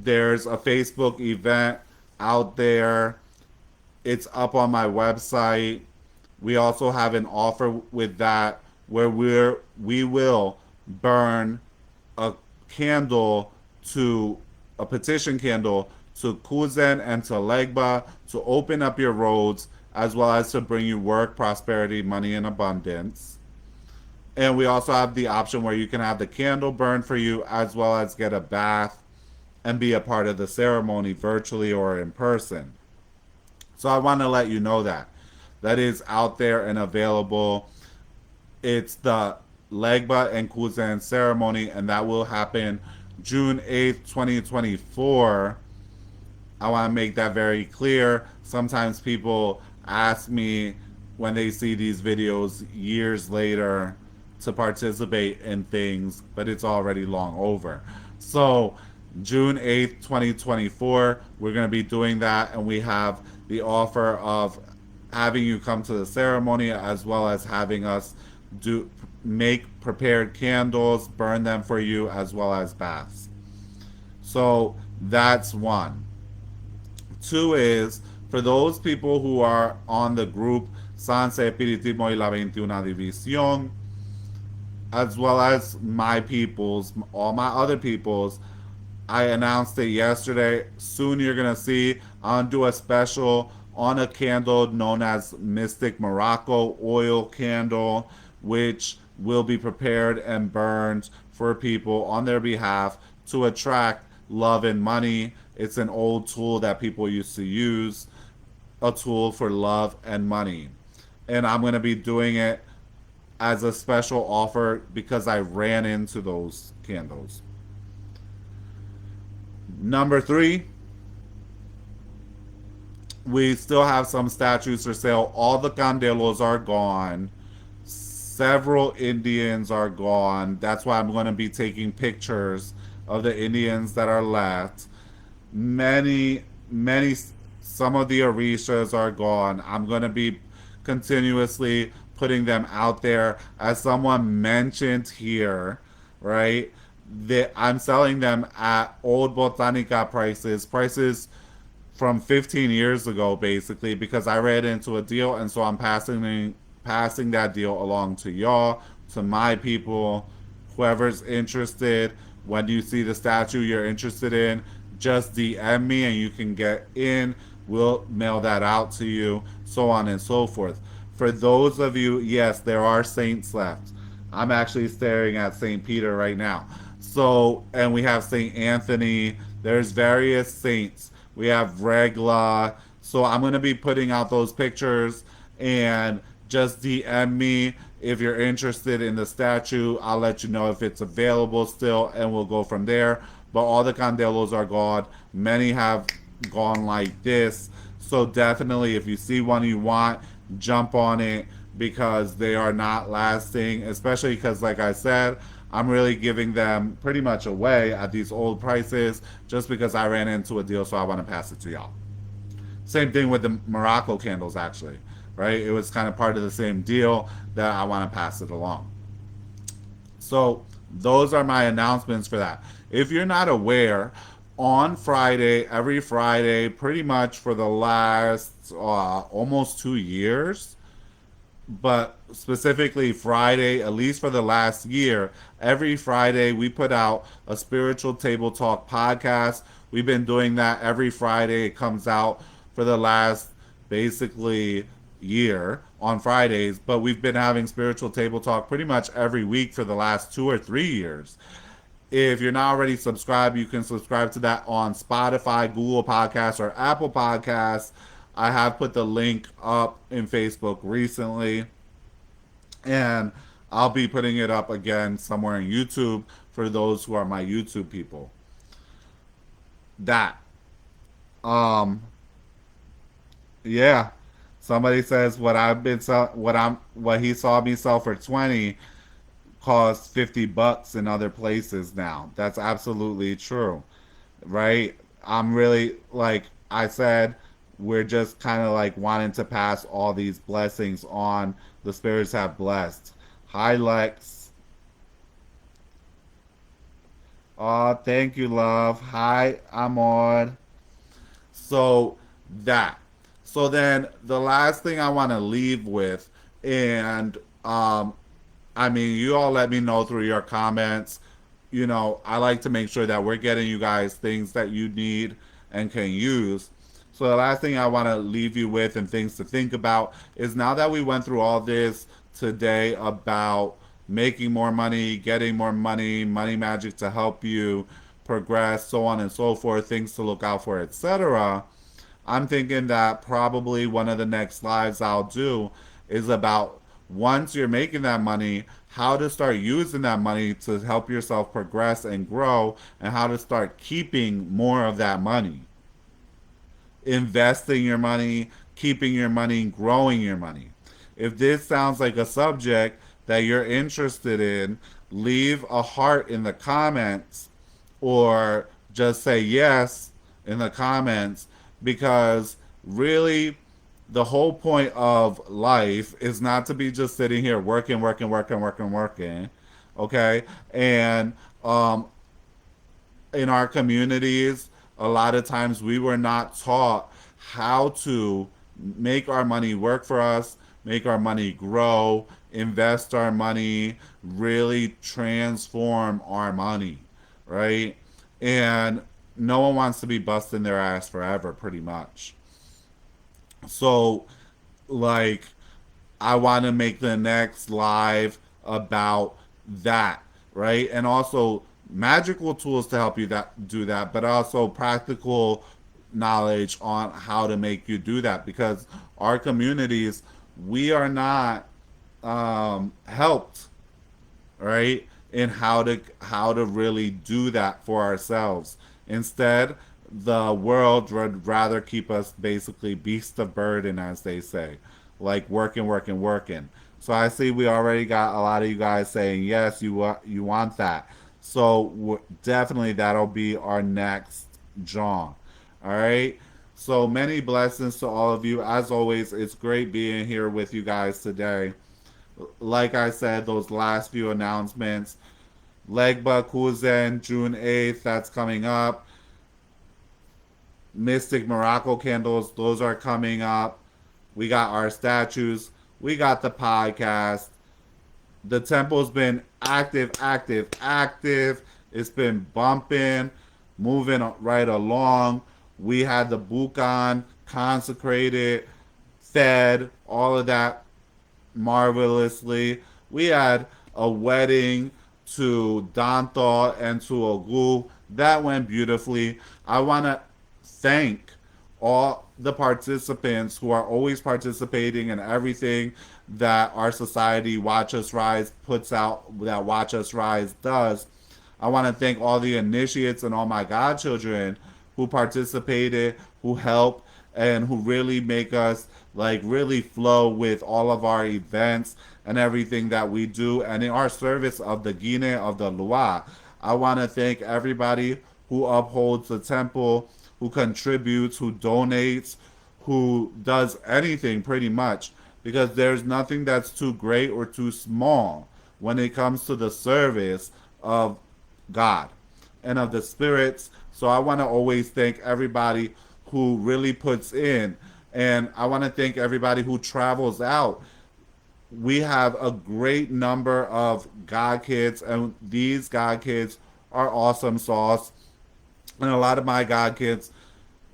There's a Facebook event out there. It's up on my website. We also have an offer with that where we will burn a candle to a petition candle to Kuzen and to Legba to open up your roads as well as to bring you work, prosperity, money, and abundance. And we also have the option where you can have the candle burned for you as well as get a bath and be a part of the ceremony virtually or in person. So I want to let you know that. That is out there and available. It's the Legba and Kuzen ceremony, and that will happen June 8th, 2024. I want to make that very clear. Sometimes people ask me when they see these videos years later to participate in things, but it's already long over. So, June 8th, 2024, we're going to be doing that, and we have the offer of having you come to the ceremony as well as having us do make prepared candles, burn them for you, as well as baths. So that's one. Two is for those people who are on the group Sansa Espiritismo y la 21 División, as well as my peoples, all my other peoples. I announced it yesterday. Soon you're going to see I'm going to do a special on a candle known as Mystic Morocco oil candle, which will be prepared and burned for people on their behalf to attract love and money. It's an old tool that people used to use, a tool for love and money. And I'm going to be doing it as a special offer because I ran into those candles. Number three, we still have some statues for sale. All the candelos are gone. Several Indians are gone. That's why I'm going to be taking pictures of the Indians that are left. Many, some of the Orishas are gone. I'm going to be continuously putting them out there. As someone mentioned here, right? That I'm selling them at old Botanica prices from 15 years ago, basically, because I ran into a deal, and so I'm passing that deal along to y'all, to my people, whoever's interested. When you see the statue you're interested in, just DM me and you can get in. We'll mail that out to you, so on and so forth. For those of you, yes, there are saints left. I'm actually staring at St. Peter right now. So, and we have St. Anthony. There's various saints. We have Regla. So I'm going to be putting out those pictures, and just DM me if you're interested in the statue. I'll let you know if it's available still, and we'll go from there. But all the candelos are gone. Many have gone like this. So definitely, if you see one you want, jump on it because they are not lasting, especially because, like I said, I'm really giving them pretty much away at these old prices just because I ran into a deal, so I want to pass it to y'all. Same thing with the Morocco candles, actually, right? It was kind of part of the same deal that I want to pass it along. So those are my announcements for that. If you're not aware, on Friday, every Friday, pretty much for the last almost 2 years, but specifically Friday, at least for the last year, every Friday we put out a spiritual table talk podcast. We've been doing that every Friday. It comes out for the last basically year on Fridays, but we've been having spiritual table talk pretty much every week for the last 2 or 3 years. If you're not already subscribed, you can subscribe to that on Spotify, Google Podcasts, or Apple Podcasts. I have put the link up in Facebook recently, and I'll be putting it up again somewhere in YouTube for those who are my YouTube people. That. Um yeah. Somebody says what he saw me sell for 20 costs $50 in other places now. That's absolutely true, right? I'm really, like I said, we're just kind of like wanting to pass all these blessings on. The spirits have blessed. Hi, Lex. Oh, thank you, love. Hi, Amor. So that. So then the last thing I want to leave with, and I mean, you all let me know through your comments. You know, I like to make sure that we're getting you guys things that you need and can use. So the last thing I want to leave you with and things to think about is, now that we went through all this today about making more money, getting more money, money magic to help you progress, so on and so forth, things to look out for, etc. I'm thinking that probably one of the next lives I'll do is about, once you're making that money, how to start using that money to help yourself progress and grow, and how to start keeping more of that money. investing your money, keeping your money, growing your money. If this sounds like a subject that you're interested in, leave a heart in the comments or just say yes in the comments, because really the whole point of life is not to be just sitting here working, working, working, working, working. Okay. And in our communities, a lot of times we were not taught how to make our money work for us, make our money grow, invest our money, really transform our money, right? And no one wants to be busting their ass forever, pretty much. So, like, I want to make the next live about that, right? And also magical tools to help you that do that, but also practical knowledge on how to make you do that, because our communities, we are not helped, right, in how to really do that for ourselves. Instead, the world would rather keep us basically beasts of burden, as they say, like working, working, working. So I see we already got a lot of you guys saying yes, you want that. So definitely that'll be our next John. All right. So many blessings to all of you. As always, it's great being here with you guys today. Like I said, those last few announcements. Legba Kuzen, June 8th, that's coming up. Mystic Morocco candles, those are coming up. We got our statues. We got the podcast. The temple's been active, active, active. It's been bumping, moving right along. We had the Bukan consecrated, fed, all of that marvelously. We had a wedding to Dantha and to Ogu. That went beautifully. I want to thank all the participants who are always participating in everything that our society Watch Us Rise puts out, that Watch Us Rise does. I want to thank all the initiates and all my godchildren who participated, who help, and who really make us like really flow with all of our events and everything that we do, and in our service of the Guine of the Loire. I want to thank everybody who upholds the temple, who contributes, who donates, who does anything pretty much, because there's nothing that's too great or too small when it comes to the service of God and of the spirits. So I want to always thank everybody who really puts in. And I want to thank everybody who travels out. We have a great number of God kids, and these God kids are awesome sauce. And a lot of my God kids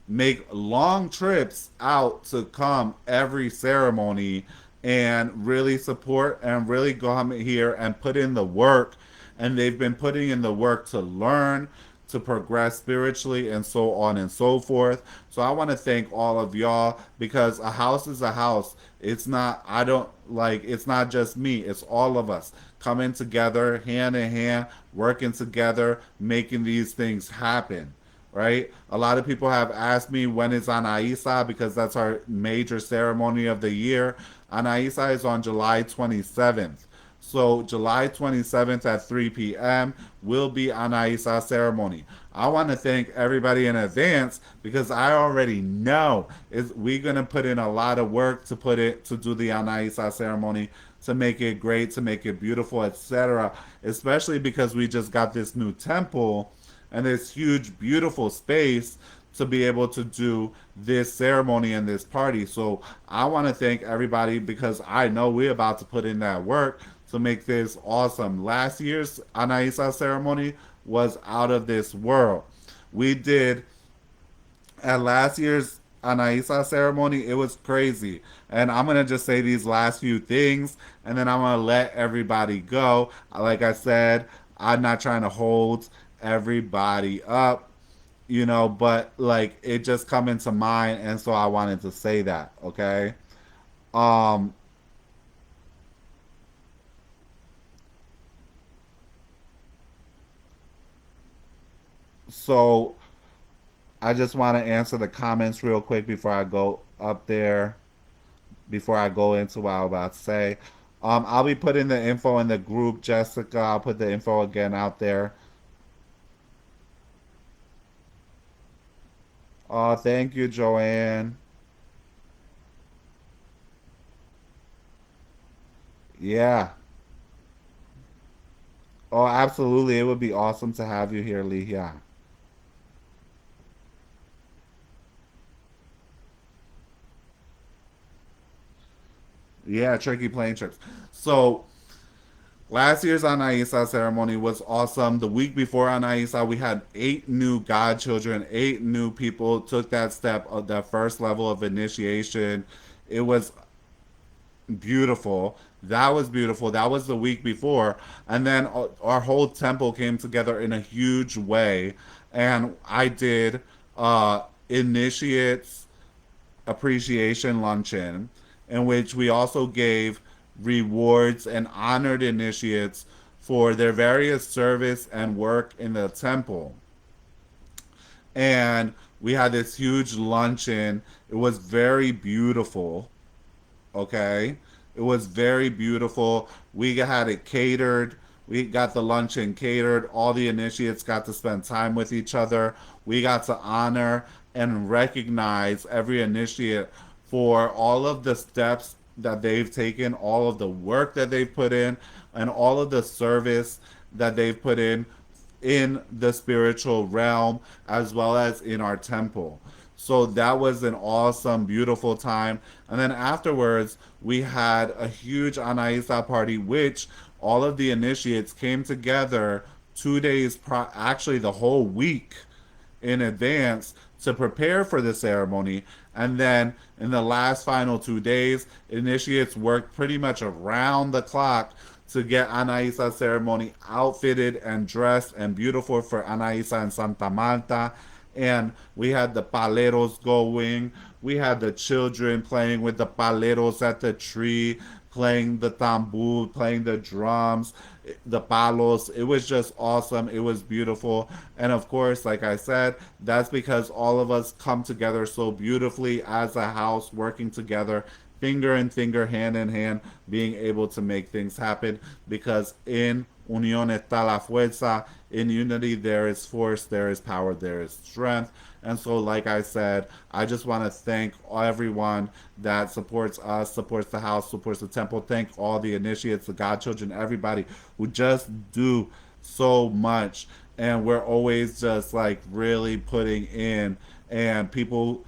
make long trips out to come every ceremony and really support and really come here and put in the work. And they've been putting in the work to learn, to progress spiritually, and so on and so forth. So I want to thank all of y'all, because a house is a house. It's not, I don't like, it's not just me, it's all of us coming together, hand in hand, working together, making these things happen, right? A lot of people have asked me when is Anaisa, because that's our major ceremony of the year. Anaisa is on July 27th. So July 27th at 3 p.m. will be Anaisa ceremony. I want to thank everybody in advance, because I already know is we're gonna put in a lot of work to do the Anaisa ceremony, to make it great, to make it beautiful, etc. Especially because we just got this new temple and this huge, beautiful space to be able to do this ceremony and this party. So I want to thank everybody, because I know we're about to put in that work to make this awesome. Last year's Anaisa ceremony was out of this world. We did at last year's Anaisa ceremony, it was crazy. And I'm gonna just say these last few things, and then I'm gonna let everybody go. Like I said, I'm not trying to hold everybody up, but like it just come into mind, and so I wanted to say that. Okay. Um. So I just want to answer the comments real quick before I go up there, before I go into what I was about to say. I'll be putting the info in the group, Jessica. I'll put the info again out there. Oh, thank you, Joanne. Yeah. Oh, absolutely. It would be awesome to have you here, Lee. Yeah. Yeah, turkey plane trips. So last year's Anaisa ceremony was awesome. The week before Anaisa, we had 8 new godchildren, 8 new people took that step of that first level of initiation. It was beautiful. That was beautiful. That was the week before. And then our whole temple came together in a huge way. And I did initiates appreciation luncheon, in which we also gave rewards and honored initiates for their various service and work in the temple. And we had this huge luncheon. It was very beautiful. Okay. It was very beautiful. We had it catered. We got the luncheon catered. All the initiates got to spend time with each other. We got to honor and recognize every initiate for all of the steps that they've taken, all of the work that they've put in, and all of the service that they've put in the spiritual realm as well as in our temple. So that was an awesome, beautiful time. And then afterwards, we had a huge Anaisa party, which all of the initiates came together 2 days, actually the whole week in advance to prepare for the ceremony. And then in the last final 2 days, initiates worked pretty much around the clock to get Anaisa ceremony outfitted and dressed and beautiful for Anaisa and Santa Marta. And we had the paleros going. We had the children playing with the paleros at the tree, playing the tambur, playing the drums, the palos. It was just awesome. It was beautiful. And of course, like I said, that's because all of us come together so beautifully as a house, working together, finger in finger, hand in hand, being able to make things happen. Because in unión está la fuerza. In unity, there is force, there is power, there is strength. And so, like I said, I just want to thank everyone that supports us, supports the house, supports the temple. Thank all the initiates, the godchildren, everybody who just do so much. And we're always just like really putting in. And people,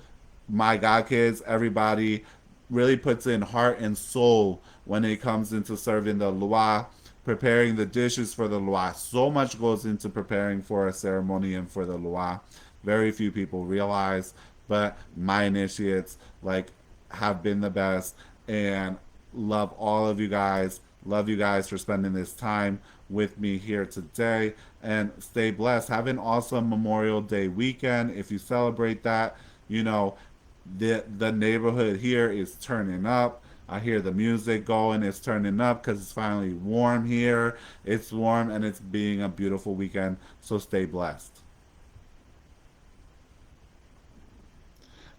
my god kids, everybody really puts in heart and soul when it comes into serving the Lua, preparing the dishes for the Lua. So much goes into preparing for a ceremony and for the Lua. Very few people realize, but my initiates like have been the best and love all of you guys. Love you guys for spending this time with me here today and stay blessed. Have an awesome Memorial Day weekend. If you celebrate that, you know, the neighborhood here is turning up. I hear the music going. It's turning up because it's finally warm here. It's warm and it's being a beautiful weekend. So stay blessed.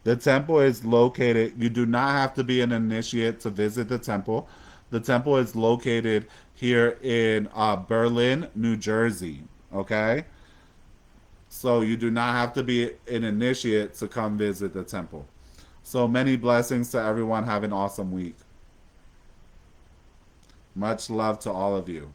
The temple is located, you do not have to be an initiate to visit the temple. The temple is located here in Berlin, New Jersey. Okay? So you do not have to be an initiate to come visit the temple. So many blessings to everyone. Have an awesome week. Much love to all of you.